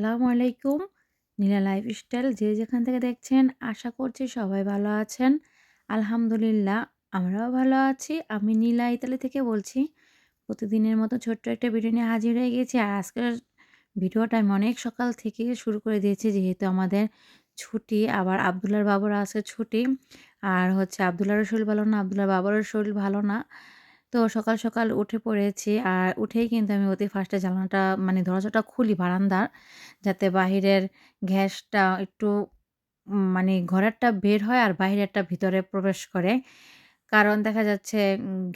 আসসালামু আলাইকুম। নীলা লাইফস্টাইল যে যেখান থেকে দেখছেন আশা করছি সবাই ভালো আছেন। আলহামদুলিল্লাহ আমরাও ভালো আছি। আমি নীলা ইতালি থেকে বলছি। প্রতিদিনের মতো ছোট্ট একটা ভিডিও নিয়ে হাজির হয়ে গেছি। আর আজকের ভিডিওটা আমি অনেক সকাল থেকে শুরু করে দিয়েছি যেহেতু আমাদের ছুটি। আবার আব্দুল্লাহর বাবার আজকে ছুটি। আর হচ্ছে আব্দুল্লাহরও শরীর ভালো না, আব্দুল্লাহর বাবারও শরীর ভালো না। তো সকাল, সকাল উঠে পড়েছি। আর উঠেই কিন্তু আমি অতি ফার্স্টে জানালাটা মানে দরজাটা খুলি বারান্দার। যাতে বাহিরের গ্যাসটা একটু মানে ঘরেরটা বের হয় আর বাহিরেরটা ভিতরে প্রবেশ করে। কারণ দেখা যাচ্ছে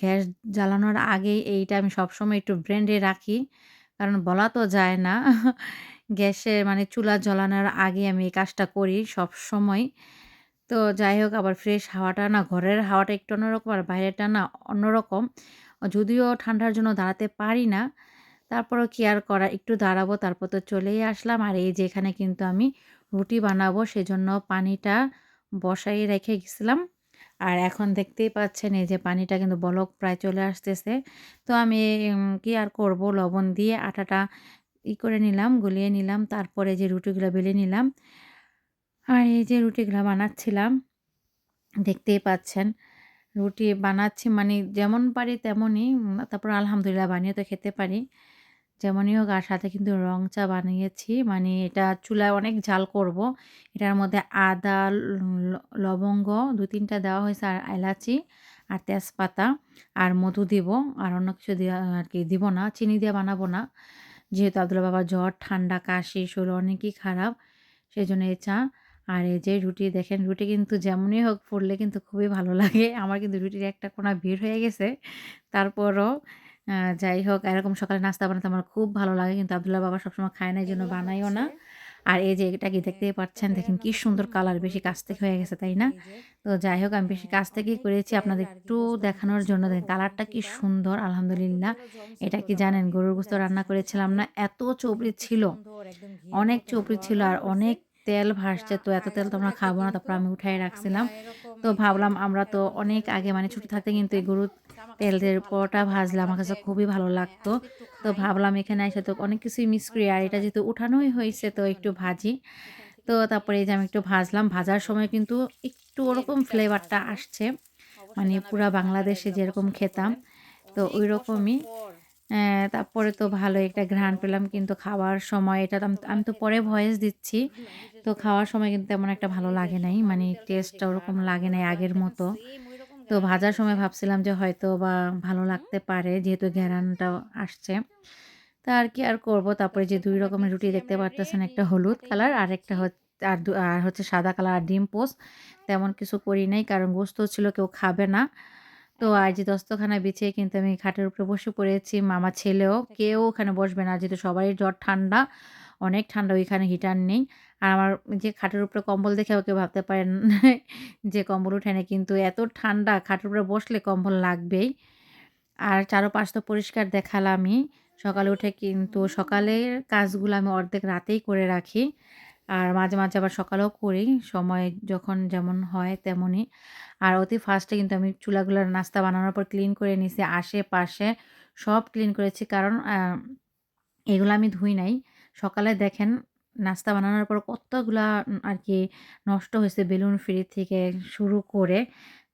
গ্যাস জ্বালানোর আগেই এইটা আমি সবসময় একটু ব্রেইনে রাখি। কারণ বলা তো যায় না। গ্যাসে মানে চুলা জ্বালানোর আগে আমি এই কাজটা করি সবসময়। তো যাই হোক আবার ফ্রেশ হাওয়াটা না ঘরের হাওয়াটা একটু অন্যরকম আর বাইরেরটা না অন্যরকম। যদিও ঠান্ডার জন্য দাঁড়াতে পারি না। তারপরেও কি আর করা একটু দাঁড়াবো তারপর তো চলেই আসলাম। আর এই যে এখানে কিন্তু আমি রুটি বানাবো সেজন্য পানিটা বসাই রেখে গেছিলাম। আর এখন দেখতেই পাচ্ছেন এই যে পানিটা কিন্তু বলক প্রায় চলে আসতেছে। তো আমি কি আর করব লবণ দিয়ে আটাটা করে নিলাম, গুলিয়ে নিলাম। তারপরে যে রুটিগুলা বেলে নিলাম। আর এই যে রুটিগুলা বানাচ্ছিলাম দেখতেই পাচ্ছেন। রুটি বানাচ্ছি মানে যেমন পারি তেমনই তারপর আলহামদুলিল্লাহ বানিয়ে তো খেতে পারি। যেমনই হোক আর সাথে কিন্তু রং চা বানিয়েছি। মানে এটা চুলায় অনেক ঝাল করব। এটার মধ্যে আদা, লবঙ্গ ২-৩ টা দেওয়া হয়েছে আর এলাচি আর তেজপাতা আর মধু দিব। আর অন্য কিছু দেওয়া আরকি দিব না। চিনি দিয়ে বানাবো না। যেহেতু আব্দুল্লাহ বাবার জ্বর, ঠান্ডা, কাশি, শরীর অনেকই খারাপ। সেজন্য এই চা। আর এই যে রুটি দেখেন, রুটি কিন্তু যেমনই হোক ফুললে কিন্তু খুবই ভালো লাগে। আমার কিন্তু রুটির একটা কোনা বের হয়ে গেছে। তারপরও আ যাই হোক এরকম সকালে নাস্তা বানাতে আমার খুব ভালো লাগে। কিন্তু আব্দুল্লাহ বাবা সবসময় খায় না এজন্য এগুলো বানাইও হচ্ছে না। আর এই যে এটা কি হ্যাঁ, দেখতেই পাচ্ছেন তারপরে দেখেন কি রান্না করব সুন্দর কালার বেশি গরুর কাছ গোশত থেকে হয়ে আসলে গেছে, তাই না? এই যে তো যাই হোক আমি বেশি কাছ থেকেই অনেক করেছি তেল আপনাদের আর কি একটু গোশতের ভিতর দেখানোর জন্য। ছিল দেখেন কালারটা কি ভোগান্তিটা সুন্দর এত আলহামদুলিল্লাহ। তেল জমছিল এটা কি জানেন তরকারিতে গরুর গোশত উঠায় রান্না রাখার সাথে করেছিলাম সাথে না? এত মানে চবড়ি কি ছিল। সুন্দর একদম ঘিয়ের অনেক মতো চবড়ি ছিল ঘন আর উঠছে। অনেক তেল আমরা ভাসছে। তো এত তেল তো আমরা থাকতে খাবো না। কিন্তু তারপর আমি উঠায় আমরা রাখছিলাম। এরকম তো এই যে ভাবলাম আমরা তো এরকম অনেক তেলের আগে উপরে মানে রুটি ছোট ভেজা থাকতে কিন্তু খাইতাম। এগুলো তো আমার কাছে খুব তেলের ভালো পরোটা লাগতো। তো ভাজলে আমার ভাবলাম কাছে যে খুবই ভালো লাগতো। আজকে একটু তো খাই। ভাবলাম এখানে এসে তো অনেক কিছুই মিস অনেক করি। আর মজা এটা যেহেতু লাগতো। উঠানোই দেখেন কি হইছে তো সুন্দর একটু না? ভাজি। এখান থেকে তো নিয়ে তারপরে এই যে আমি একটু মাঝখানে ভাজলাম। দিয়ে ভাজার দিব। সময় কিন্তু একটু দিয়ে ওরকম রুটিটা ফ্লেভারটা ভাজবো। আসছে। অবশ্যই মানে জানাবেন পুরা কারা, কারা বাংলাদেশে এগুলা যেরকম পছন্দ খেতাম করেন। তো অনেক বছর ঐরকমই। পর তারপরে খাচ্ছি তো কিন্তু ভালো একটা এরকম ঘ্রাণ পোলাও পেলাম কিন্তু কখনো খাওয়ার সময় এটা তো আমি ছোটবেলা আমি তো থেকে পরে হয় ভয়েস নাই। দিচ্ছি। বিশেষ তো করে খাওয়ার সময় কিন্তু তেমন একটা ভালো এই যে লাগে নাই। মানে সয়াবিন তেলটার যে টেস্টটা ঘ্রাণ ওরকম লাগে নাই আনাগোনাটা আগের দেখেন মতো। সেম ওইরকম তো ঘ্রাণ ভাজার সময় আইতেছে। ভাবছিলাম যে হয়তোবা ভালো হুম? লাগতে পারে যেহেতু ঘ্রাণটা আসছে। তা আর কি আর করব। তারপরে যে ২ দস্তরখানা রকমের রুটি বিছিয়ে দেখতে আমরা পারতেছেন রেডি একটা হলুদ হাতেই কালার নিয়ে আরেকটা আসছি। আর হচ্ছে সাদা কালার আর ডিম পোচ। তেমন কিছু করি নাই কারণ গোস্ত ছিল কেউ খাবে না। তো হ্যাঁ আর বাবা, যে দস্তখানা বিছিয়ে কিন্তু আমি খাটের উপরে বসে পড়েছি। মামা ছেলেও এটা কি? কেউ ওখানে বসবে না যেহেতু সবারই জ্বর ঠান্ডা। অনেক ঠান্ডা ওইখানে হিটার নেই। আর আমার যে খাটের উপরে কম্বল দেখেও কেউ ভাবতে পারেন যে কম্বল উঠায় নাই। কিন্তু এত ঠান্ডা খাটের উপরে বসলে কম্বল লাগবেই। আর চারপাশ তো পরিষ্কার দেখালামই। সকালে উঠে কিন্তু সকালের কাজগুলো আমি অর্ধেক রাতেই করে রাখি। আর মাঝে, মাঝে আবার সকালেও করি। সময় যখন যেমন হয় তেমনই। আর অতি ফার্স্টে কিন্তু আমি চুলাগুলা নাস্তা বানানোর পর ক্লিন করে নিছি। আশেপাশে সব ক্লিন করেছি। কারণ এগুলা আমি ধুই নাই। সকালে দেখেন নাস্তা বানানোর পর কতগুলা আরকি নষ্ট হইছে বেলুন ফ্রি থেকে শুরু করে।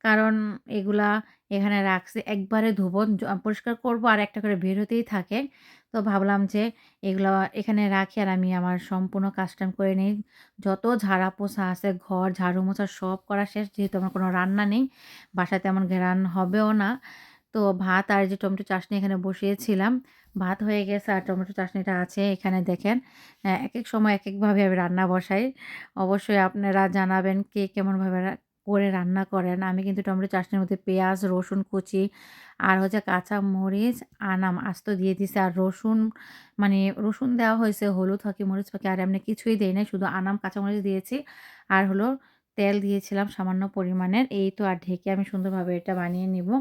কারণ এগুলা এখানে রাখছি। একবারে ধুবো, পরিষ্কার করব আর একটা করে বের হতেই থাকে। তো ভাবলাম যে এগুলা এখানে রাখি আর আমি আমার সম্পূর্ণ কাজটা আমি করে নেই। যত ঝাড়া পোছা আছে, ঘর ঝাড়ু মোছা সব করা শেষ। যেহেতু আমার কোনো রান্না নেই। বাসায় তেমন ঘেরান হবেও না। তো ভাত আর যে টমেটো চাটনি এখানে বসিয়েছিলাম। ভাত হয়ে গেছে আর টমেটো চাটনিটা আছে। এখানে দেখেন একেক সময় একেকভাবে আমি রান্না বসাই। অবশ্যই আপনারা জানাবেন কে কেমনভাবে করে রান্না করেন। আমি কিন্তু টমেটো চাটনির মধ্যে পেঁয়াজ, রসুন কুচি আর হচ্ছে কাঁচা মরিচ, আনাম আস্ত দিয়ে দিছি। আর রসুন মানে রসুন দেওয়া হয়েছে, হলুদ ফাঁকি, মরিচ ফাঁকি আর এমনি কিছুই দেই নাই। শুধু আনাম, কাঁচামরিচ দিয়েছি। আর হলো তেল দিয়েছিলাম সামান্য পরিমাণের। এই তো আর ঢেকে আমি সুন্দরভাবে এটা বানিয়ে নিবো।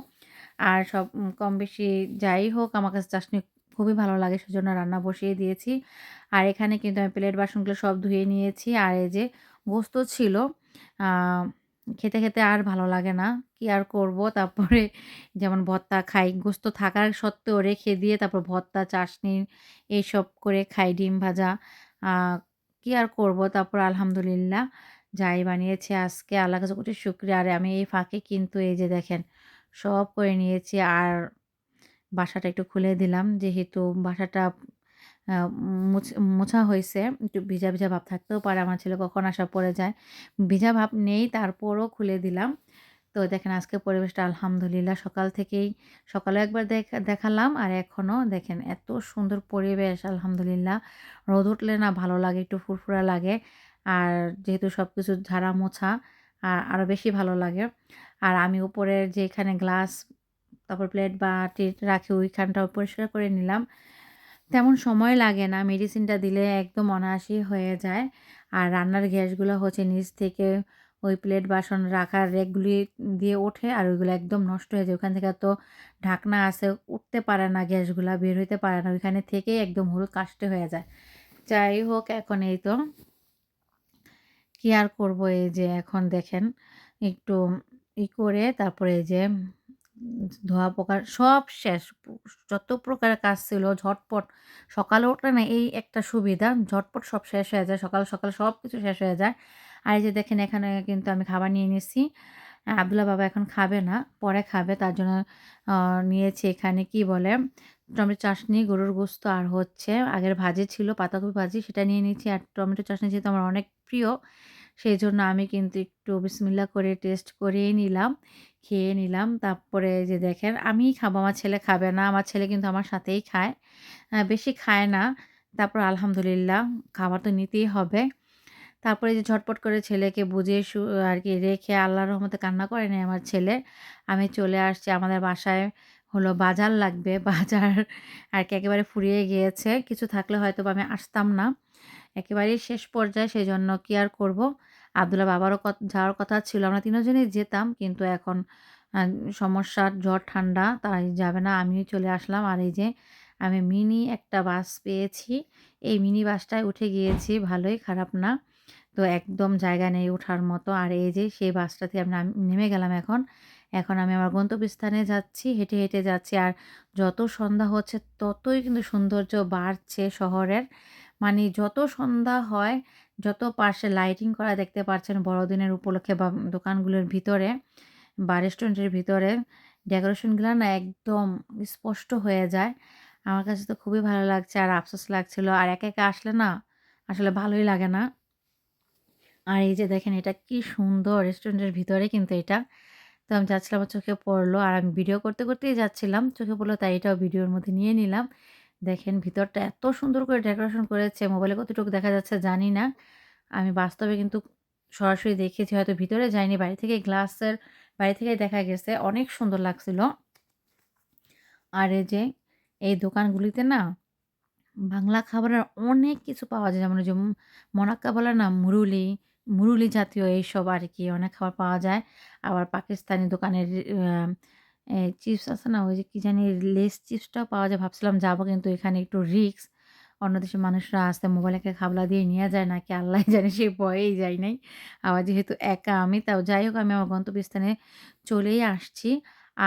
আর সব কম বেশি যাই হোক আমার কাছে চাশনি খুবই ভালো লাগে সেজন্য রান্না বসিয়ে দিয়েছি। আর এখানে কিন্তু আমি প্লেট বাসনগুলো সব ধুয়ে নিয়েছি। আর এই যে গোস্ত ছিল আ খেতে, খেতে আর ভালো লাগে না। কি আর করব? তারপরে যেমন ভর্তা খাই। গোস্ত থাকার সত্ত্বেও রেখে দিয়ে তারপর ভর্তা, চাশনি এইসব করে খাই। ডিম ভাজা। আ কি আর করব? তারপর আলহামদুলিল্লাহ যাই বানিয়েছি আজকে আল্লাহর কাছে কোটি শুকরিয়া। আর আমি এই ফাঁকে কিন্তু এই যে দেখেন সব করে নিয়েছি। আর বাসাটা একটু খুলে দিলাম। যেহেতু বাসাটা আ মোছা হইছে। একটু ভিজা, ভিজা ভাব থাকতেও পারে। আমার ছেলে কখন আশা পড়ে যায়। ভিজা ভাব নেই, তারপরও খুলে দিলাম। তো দেখেন আজকে পরিবেশটা আলহামদুলিল্লাহ সকাল থেকেই সকালেও একবার দেখালাম আর এখনও দেখেন এত সুন্দর পরিবেশ আলহামদুলিল্লাহ। রোদ উঠলে না ভালো লাগে, একটু ফুরফুরা লাগে। আর যেহেতু সবকিছু ঝাড়া মোছা আরও বেশি ভালো লাগে। আর আমি উপরের যে এখানে গ্লাস, তারপর প্লেট বাটি রাখি ওইখানটাও পরিষ্কার করে নিলাম। তেমন সময় লাগে না। মেডিসিনটা দিলে একদম অনায়াসেই হয়ে যায়। আর রান্নার গ্যাসগুলো হচ্ছে নিচ থেকে ওই প্লেট বাসন রাখার রেকগুলি দিয়ে ওঠে আর ওইগুলো একদম নষ্ট হয়ে যায়। ওখান থেকে তো ঢাকনা আছে, উঠতে পারে না গ্যাসগুলা, বের হইতে পারে না। ওইখানে থেকেই একদম হুল কাস্টে হয়ে যায়। যাই হোক এখন এই তো কি আর করব? এই যে এখন দেখেন একটু করে তারপরে এই যে ধোয়া পোকা সব শেষ। যত প্রকারের কাজ ছিল ঝটপট সকালে উঠলে না এই একটা সুবিধা ঝটপট সব শেষ হয়ে যায়। সকাল, সকাল সবকিছু শেষ হয়ে যায়। আর এই যে দেখেন এখানে কিন্তু আমি খাবার নিয়ে নিয়েছি। আব্দুল্লাহ বাবা এখন খাবে না, পরে খাবে। তার জন্য আ নিয়েছি এখানে কি বলে টমেটো চাটনি, গরুর গোশত আর হচ্ছে আগের ভাজি ছিল পাতাকপি ভাজি সেটা নিয়ে নিয়েছি। আর টমেটো চাটনি যেহেতু আমার অনেক প্রিয়, সেজন্য আমি কিন্তু একটু বিসমিল্লাহ করে টেস্ট করেই নিলাম, খেয়ে নিলাম। তারপরে এই যে দেখেন আমিই খাবো, আমার ছেলে খাবে না। আমার ছেলে কিন্তু আমার সাথেই খায়। বেশি খায় না। তারপর আলহামদুলিল্লাহ খাবার তো নিতেই হবে। তারপরে এই যে ঝটপট করে ছেলেকে বুঝিয়ে আরকি রেখে আল্লাহর রহমতে কান্না করে নাই আমার ছেলে। আমি চলে আসছি আমাদের বাসায় হলো বাজার লাগবে। বাজার আরকি একেবারে ফুরিয়ে গিয়েছে। কিছু থাকলে হয়তোবা আমি আসতাম না। একেবারেই শেষ পর্যায়ে সেজন্য কি আর করব। আব্দুল্লাহ বাবারও যাওয়ার কথা ছিল। আমরা ৩ জনেই যেতাম। কিন্তু এখন আ সমস্যা জ্বর, ঠান্ডা তাই যাবে না। আমিই চলে আসলাম। আর এই যে আমি মিনি একটা বাস পেয়েছি। এই মিনি বাসটায় উঠে গিয়েছি। ভালোই, খারাপ না। তো একদম জায়গা নেই ওঠার মতো। আর এই যে সেই বাসটাতে আমি নেমে গেলাম এখন। এখন আমি আমার গন্তব্যস্থানে যাচ্ছি। হেঁটে, হেঁটে যাচ্ছি। আর যত সন্ধ্যা হচ্ছে ততই কিন্তু সৌন্দর্য বাড়ছে শহরের। মানে যত সন্ধ্যা হয়, যত পাশে লাইটিং করা দেখতে পাচ্ছেন বড়দিনের উপলক্ষে বা দোকানগুলোর ভিতরে বা রেস্টুরেন্টের ভিতরে ডেকোরেশনগুলা না একদম স্পষ্ট হয়ে যায়। আমার কাছে তো খুবই ভালো লাগছে আর আফসোস লাগছিল। আর একা, একা আসলে না আসলে ভালোই লাগে না। আর এই যে দেখেন এটা কি সুন্দর রেস্টুরেন্টের ভিতরে কিন্তু এটা। তো আমি যাচ্ছিলাম আমার চোখে পড়লো আর আমি ভিডিও করতে, করতেই যাচ্ছিলাম। চোখে পড়লো তাই এটাও ভিডিওর মধ্যে নিয়ে নিলাম। দেখেন ভিতরটা এত সুন্দর করে ডেকোরেশন করেছে, মোবাইলে কতটুকু দেখা যাচ্ছে জানি না। আমি বাস্তবে কিন্তু সরাসরি দেখেছি, হয়তো ভিতরে যাইনি। বাইরে থেকেই দেখা গেছে। অনেক সুন্দর লাগছিল। আর এই যে এই দোকানগুলিতে না বাংলা খাবারের অনেক কিছু পাওয়া যায়। যেমন ওই যে মনাক্কা বলে না মুরুলি, মুরুলি জাতীয় এইসব আরকি অনেক খাবার পাওয়া যায়। আবার পাকিস্তানি দোকানের চিপস আছে না? ওই যে কি জানি লেস চিপসটাও পাওয়া যায়। ভাবছিলাম যাবো কিন্তু এখানে একটু রিস্ক। অন্য দেশের মানুষরা আসতে মোবাইলে একটা খাবলা দিয়ে নিয়ে যায় নাকি আল্লাহই জানে সেই ভয়েই যাই নাই। আবার যেহেতু একা আমি তাও যাই হোক আমি আমার গন্তব্যস্থানে চলেই আসছি।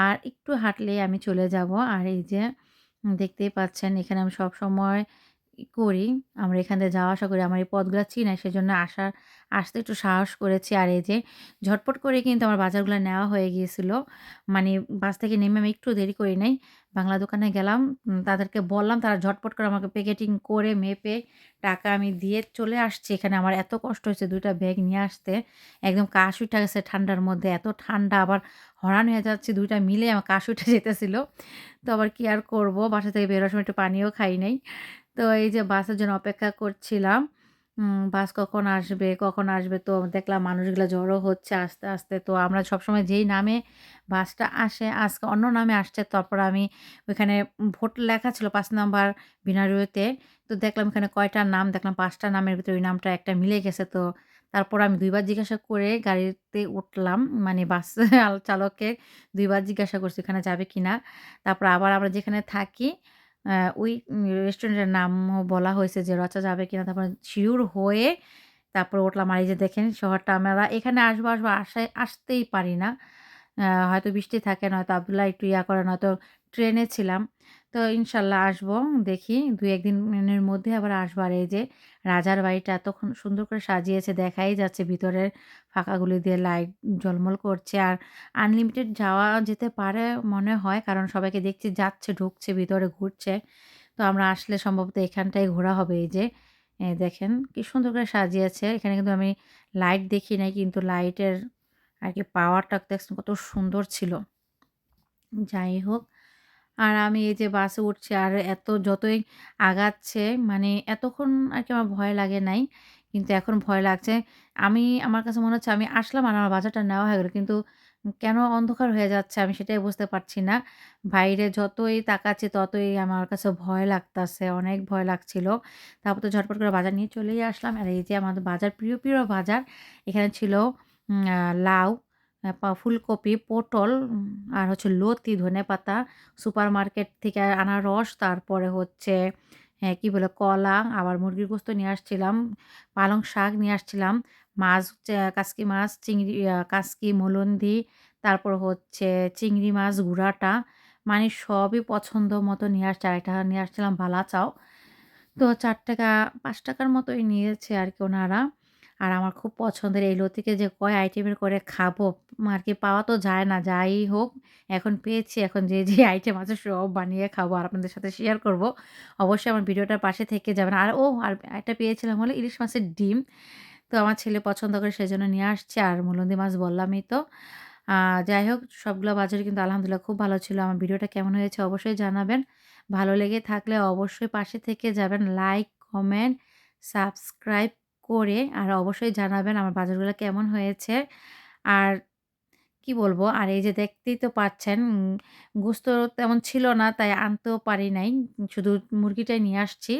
আর একটু হাঁটলেই আমি চলে যাবো। আর এই যে দেখতেই পাচ্ছেন এখানে আমি সবসময় করি। আমরা এখান দিয়ে যাওয়া আসা করি। আমার এই পথগুলা চিনাই সেজন্য আসতে একটু সাহস করেছি। আর এই যে ঝটপট করে কিন্তু আমার বাজারগুলা নেওয়া হয়ে গিয়েছিল। মানে বাস থেকে নেমে আমি একটু দেরি করি নাই। বাংলা দোকানে গেলাম। তাদেরকে বললাম তারা ঝটপট করে আমাকে প্যাকেটিং করে মেপে টাকা আমি দিয়ে চলে আসছি। এখানে আমার এত কষ্ট হয়েছে ২ টা ব্যাগ নিয়ে আসতে। একদম কাশ উইঠা গেছে ঠান্ডার মধ্যে। এত ঠান্ডা আবার হরান হয়ে যাচ্ছি ২ টা মিলে আমার কাশ উঠে যেতেছিল। তো আবার কি আর করব? বাসা থেকে বেরোবার সময় একটু পানিও খাই নাই। তো এই যে বাসের জন্য অপেক্ষা করছিলাম। বাস কখন আসবে, কখন আসবে? তো দেখলাম মানুষগুলা জড়ো হচ্ছে আস্তে, আস্তে। তো আমরা সবসময় যেই নামে বাসটা আসে, আজকে অন্য নামে আসছে। তারপর আমি ওইখানে ভোট লেখা ছিল ৫ নাম্বার বিনারিওতে। তো দেখলাম এখানে কয়টা নাম, দেখলাম ৫ টা নামের ভিতরে ওই নামটা একটা মিলে গেছে। তো তারপর আমি ২ বার জিজ্ঞাসা করে গাড়িতে উঠলাম। মানে বাস চালককে ২ বার জিজ্ঞাসা করছি ওখানে যাবে কিনা। তারপর আবার আমরা যেখানে থাকি ওই রেস্টুরেন্টের নামও বলা হয়েছে যে রচা যাবে কিনা। তারপর সিউর হয়ে তারপরে উঠলাম। আর এই যে দেখেন শহরটা আমরা এখানে আসবো, আসবো আসতেই পারি না। হয়তো বৃষ্টি থাকে নয়তো আব্দুল্লাহ একটু ইয়া করে নয়তো ট্রেনে ছিলাম। তো ইনশাল্লাহ আসবো। দেখি ২-১ দিনের মধ্যে আবার আসবো। আর এই যে রাজার বাড়িটা এতক্ষণ সুন্দর করে সাজিয়েছে, দেখাই যাচ্ছে ভিতরের ফাঁকাগুলি দিয়ে লাইট ঝলমল করছে। আর আনলিমিটেড যাওয়া যেতে পারে মনে হয়, কারণ সবাইকে দেখছি যাচ্ছে, ঢুকছে, ভিতরে ঘুরছে। তো আমরা আসলে সম্ভবত এখানটায় ঘোরা হবে। এই যে দেখেন কি সুন্দর করে সাজিয়েছে। এখানে কিন্তু আমি লাইট দেখি নাই, কিন্তু লাইটের আরকি পাওয়ারটা দেখছেন কত সুন্দর ছিল। যাই হোক, আর আমি এই যে বাসে উঠছি আর এত যতই আগাচ্ছে মানে এতক্ষণ আরকি আমার ভয় লাগে নাই। কিন্তু এখন ভয় লাগছে। আমার কাছে মনে হচ্ছে আমি আসলাম আর আমার বাজারটা নেওয়া হয়ে গেল। কিন্তু কেন অন্ধকার হয়ে যাচ্ছে আমি সেটাই বুঝতে পারছি না। বাইরে যতই তাকাচ্ছি ততই আমার কাছে ভয় লাগতাছে। অনেক ভয় লাগছিল। তারপর তো ঝটপট করে বাজার নিয়ে চলেই আসলাম। আর এই যে আমাদের বাজার প্রিয় বাজার। এখানে ছিল লাউ, ফুলকপি, পটল, আর হচ্ছে লতি, ধনেপাতা, সুপারমার্কেট থেকে আনারস, তারপরে হচ্ছে কি বলে কলা, আবার মুরগির গোস্ত নিয়ে আসছিলাম, পালং শাক নিয়ে আসছিলাম, মাছ হচ্ছে কাসকি মাছ, চিংড়ি কাসকি, মলন্দি, তারপর হচ্ছে চিংড়ি মাছ গুঁড়াটা, মানে সবই পছন্দ মতো নিয়ে আসছি। আরেকটা নিয়ে আসছিলাম ভালা চাও। তো ৳৪ ৳৫ র মতোই নিয়েছে আরকি ওনারা। আর আমার খুব পছন্দের এই লতিকে যে কয় আইটেমের করে খাবো আরকি পাওয়া তো যায় না। যাই হোক এখন পেয়েছি। এখন যে আইটেম আছে সব বানিয়ে খাবো আর আপনাদের সাথে শেয়ার করব। অবশ্যই আমার ভিডিওটার পাশে থেকে যাবেন। আর একটা পেয়েছিলাম হলো ইলিশ মাছের ডিম। তো আমার ছেলে পছন্দ করে সেজন্য নিয়ে আসছে। আর মুলন্দি মাছ বললামই তো। আ যাই হোক সবগুলা বাজারই কিন্তু আলহামদুলিল্লাহ খুব ভালো ছিল। আমার ভিডিওটা কেমন হয়েছে অবশ্যই জানাবেন। ভালো লেগে থাকলে অবশ্যই পাশে থেকে যাবেন। লাইক, কমেন্ট, সাবস্ক্রাইব করে আর অবশ্যই জানাবেন আমার বাজারগুলো কেমন হয়েছে। আর কি বলবো? আর এই যে দেখতেই তো পাচ্ছেন গোস্ত তেমন ছিল না তাই আনতেও পারি নাই। শুধু মুরগিটাই নিয়ে আসছি।